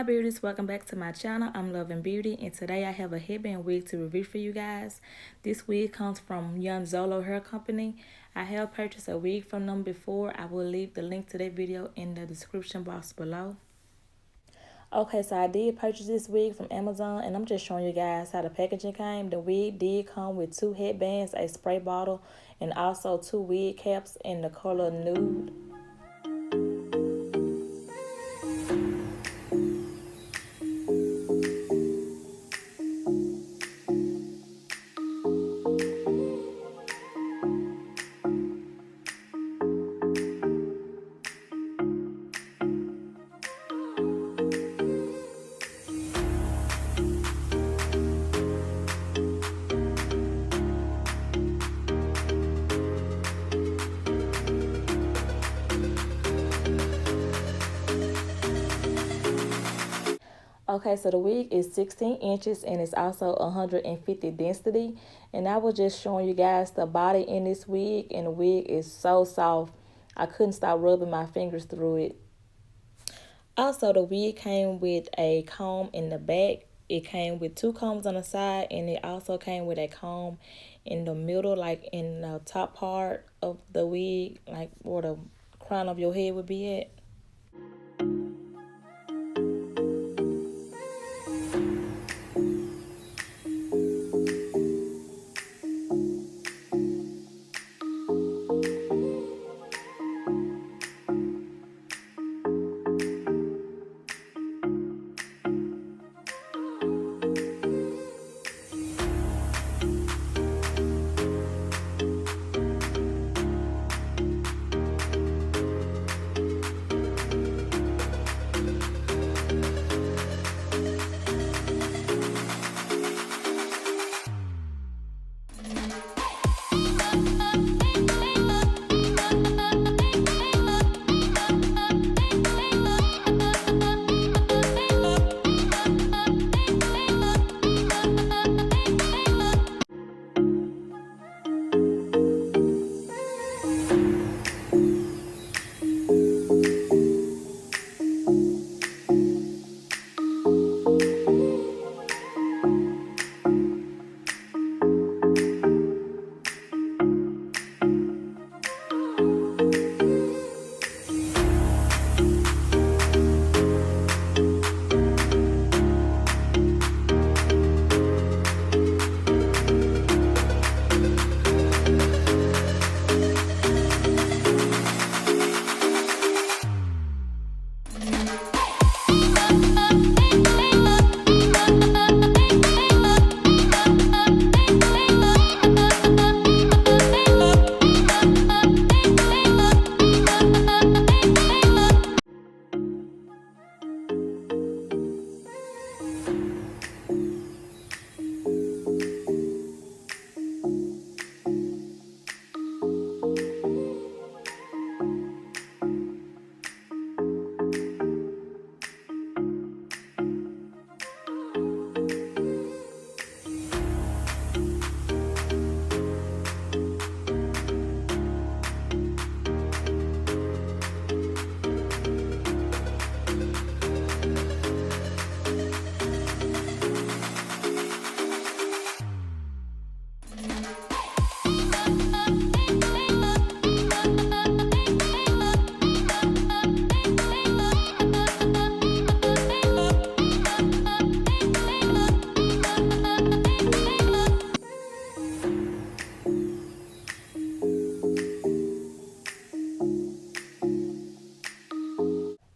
my beauties, welcome back to my channel. I'm Love and Beauty, and today I have a headband wig to review for you guys. This wig comes from Younsolo hair company. I have purchased a wig from them before. I will leave the link to that video in the description box below. Okay, so I did purchase this wig from Amazon, and I'm just showing you guys how the packaging came. The wig did come with 2 headbands, a spray bottle, and also 2 wig caps in the color nude. Okay, so the wig is 16 inches and it's also 150 density. And I was just showing you guys the body in this wig, and the wig is so soft. I couldn't stop rubbing my fingers through it. Also, the wig came with a comb in the back. It came with 2 combs on the side, and it also came with a comb in the middle, like in the top part of the wig, like where the crown of your head would be at.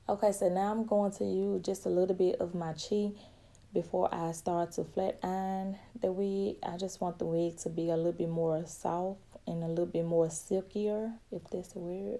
Okay, so now I'm going to use just a little bit of my Chi before I start to flat iron the wig. I just want the wig to be a little bit more soft and a little bit more silkier, if that's a word.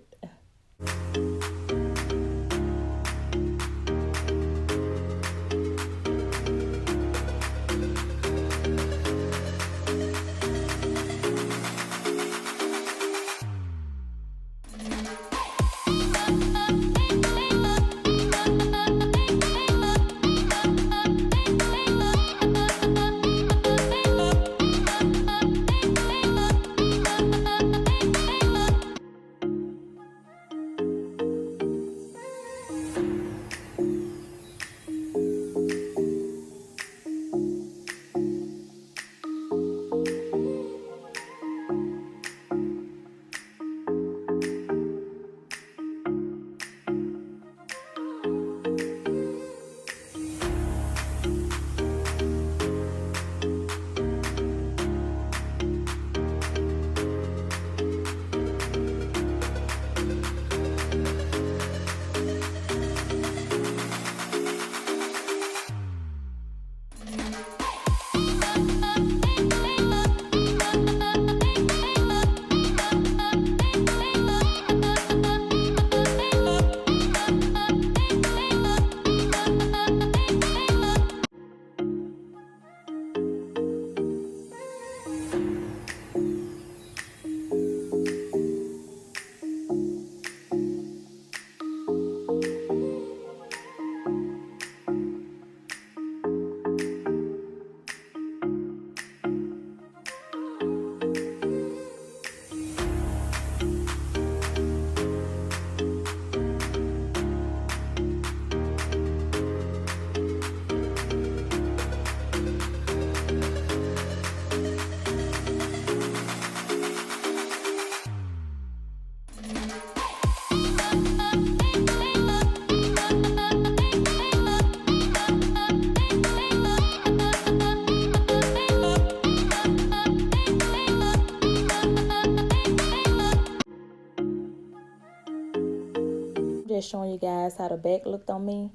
just showing you guys how the back looked on me.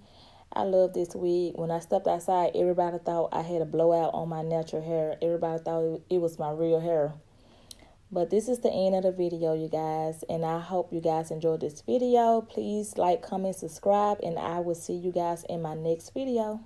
I love this wig. When I stepped outside, everybody thought I had a blowout on my natural hair. Everybody thought it was my real hair. But this is the end of the video, you guys. And I hope you guys enjoyed this video. Please like, comment, subscribe. And I will see you guys in my next video.